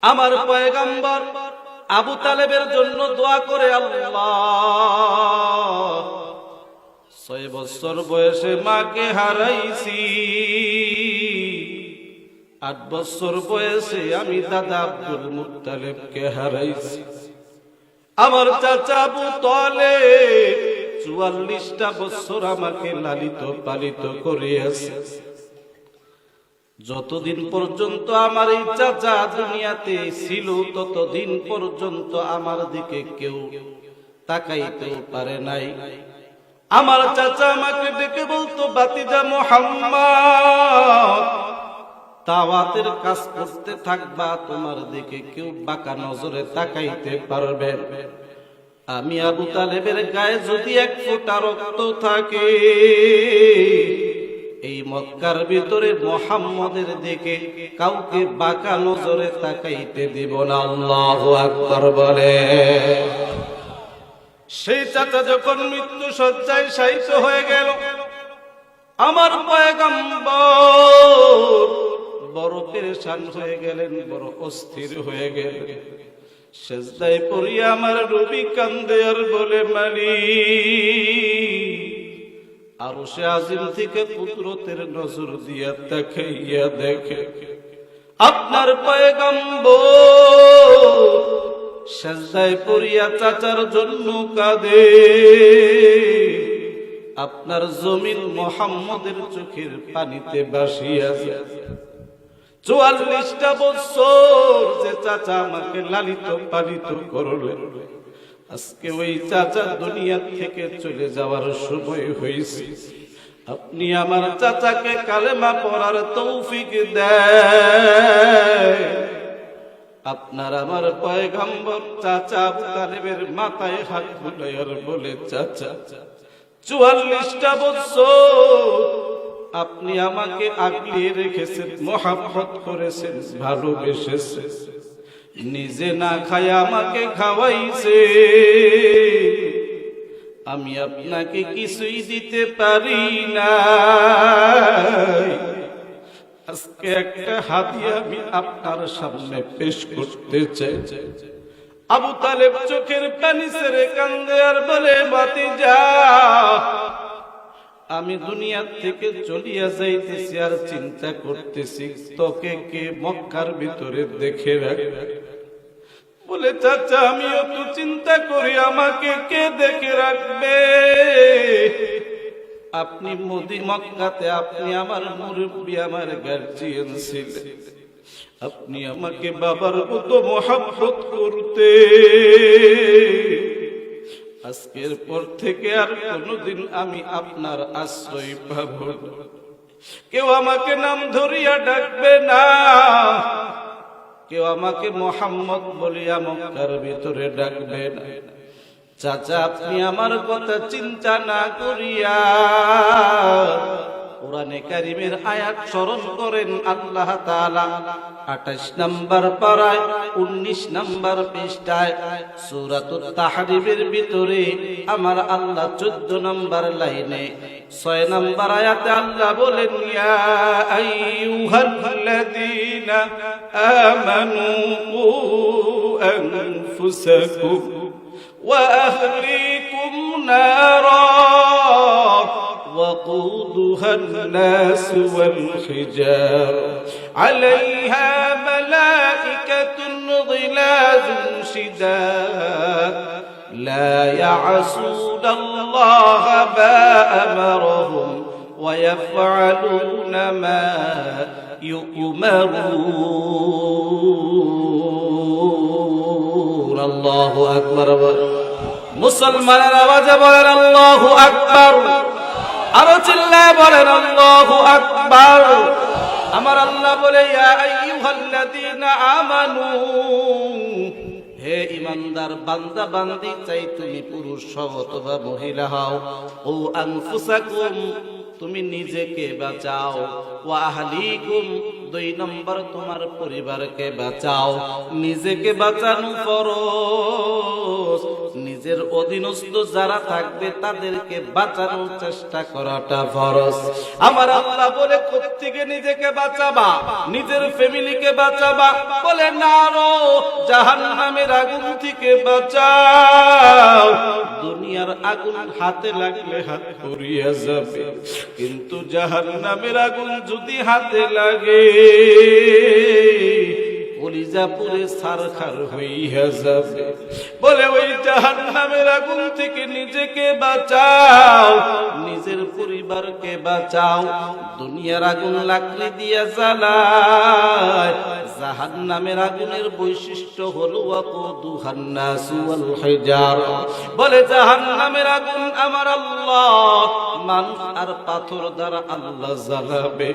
আমার পয়গম্বর আবু তালেবের জন্য দোয়া করে, আল্লাহ 6 বছর বয়সে মাকে হারাইছি, 8 বছর বয়সে আমি দাদা আব্দুল মুত্তালিবকে হারাইছি। আমার চাচা আবু তালেব 44টা বছর আমাকে লালিত পালিত করিয়াছে। যতদিন পর্যন্ত আমার এই চাচা দুনিয়াতে ছিল ততদিন পর্যন্ত আমার দিকে কেউ তাকাইতেও পারে নাই। আমার চাচা আমাকে ডেকে বলতো, ভাতিজা মুহাম্মদ, দাওয়াতের কাজ করতে থাকবা, তোমার দিকে কেউ বাঁকা নজরে তাকাইতে পারবে। আমি আবু তালেবের গায়ে যদি 1 ফোঁটা রক্ত থাকে, এই মক্কার ভিতরে মুহাম্মদের দিকে কাউকে বাঁকা নজরে তাকাইতে দিব না। আল্লাহু আকবার বলে। সেই চাচা যখন মৃত্যু শয্যায় শায়িত হয়ে গেল, আমার পয়গম্বর বড় পেরেশান হয়ে গেলেন, বড় অস্থির হয়ে গেলেন। সেজদায় পড়িয়া আমার নবী কান্দে আর বলে, মালিক, আরশে আজিম থেকে কুদরতের নজর দিয়া তাকাইয়া দেখে আপনার পয়গম্বর সেজদায় পড়িয়া চাচার জন্য কাঁদে। আপনার জমিন মুহাম্মদের চোখের পানিতে ভাসিয়া যায়। 44টা বছর যে চাচা আমাকে লালিত পালিত করলেন, আজকে ওই চাচা দুনিয়া থেকে চলে যাওয়ার সময় হয়েছে। আপনি আমার চাচাকে কালেমা পড়ার তৌফিক দেন। আপনার আমার পয়গম্বর চাচা আবু তালেবের মাথায় হাত বুলাইয়ার বলে, চাচা 44টা বছর আপনি আমাকে আগলিয়ে রেখেছেন, মহব্বত করেছেন, ভালোবেসেছেন, নিজে না খায় আমাকে খাওয়াইছে। আমি আপনাকে কিছুই দিতে পারি না। আজকে একটা হাদিয়া আমি আপনার সামনে পেশ করতে চাই। আবু তালেব চোখের পানি ছেড়ে কান্দে আর বলে, ভাতিজা, আমি দুনিয়া থেকে চলিয়া যাইতেছি আর চিন্তা করতেছি তোকে কে মক্কার ভিতরে দেখে রাখবে। বলে, চাচা, আমিও তো চিন্তা করি আমাকে কে দেখে রাখবে। আপনি মক্কাতে আপনি আমার মুরব্বী, আমার গার্জিয়ান ছিলেন, আপনি আমাকে বাবার মতো মহব্বত করতে। আজকের পর থেকে আর কোনদিন আমি আপনার আশ্রয় পাব না। কেউ আমাকে নাম ধরিয়া ডাকবে না, কেউ আমাকে মুহাম্মদ বলিয়া মক্কার ভিতরে ডাকবে না। চাচা, আপনি আমার কথা চিন্তা না করিয়া কোরআনে কারীমের আয়াত স্মরণ করেন। আল্লাহ তাআলা 28 নম্বর পারায় 19 নম্বর পৃষ্ঠায় সূরাতুত তাহরিমের ভিতরে আমার আল্লাহ 14 নম্বর লাইনে 6 নম্বর আয়াতে আল্লাহ বলেন, ইয়া আইয়ুহাল্লাযীনা আমানু কু আনফুসাকুম ওয়া আহলিকুম নারা وقودها الناس والحجارة عليها ملائكة غلاظ شداد لا يعصون الله ما أمرهم ويفعلون ما يؤمرون الله أكبر مسلمان আওয়াজে বলেন আল্লাহু আকবার। আরো চিল্লায় বলেন আল্লাহু আকবার। আমার আল্লাহ বলে, ইয়া আইয়ুহাল্লাযীনা আমানু, হে ঈমানদার বান্দা বান্দি, চাই তুমি পুরুষ হও অথবা মহিলা হও, ও আনফুসাকুম, তুমি নিজেকে বাঁচাও, ওয়া আহলিকুম, 2 নম্বর তোমার পরিবারকে বাঁচাও। নিজেকে বাঁচানো ফরজ, নিজের অধীনস্থ যারা থাকবে তাদেরকে বাঁচানোর চেষ্টা করাটা ফরজ। আমার আল্লাহ বলে কোত্থেকে নিজেকে বাঁচাবা, নিজের ফ্যামিলিকে বাঁচাবা, বলে না রো জাহান্নামের আগুন থেকে বাঁচাও। দুনিয়ার আগুন হাতে লাগলে হাত পুড়িয়ে যাবে, কিন্তু জাহান্নামের আগুন যদি হাতে লাগে কলিজা পুরে ছারখার হইয়া যাবে। বলে ওই জাহান্নামের আগুন থেকে নিজেকে বাঁচাও, নিজের পরিবারকে বাঁচাও। দুনিয়ার আগুন লাকড়ি দিয়া জ্বালায়, জাহান্নামের আগুনের বৈশিষ্ট্য হলো ওয়াকুদুহান নাসু ওয়াল হিজারা। বলে জাহান্নামের আগুন আমার আল্লাহ মানুষ আর পাথর দ্বারা আল্লাহ জ্বালাবে।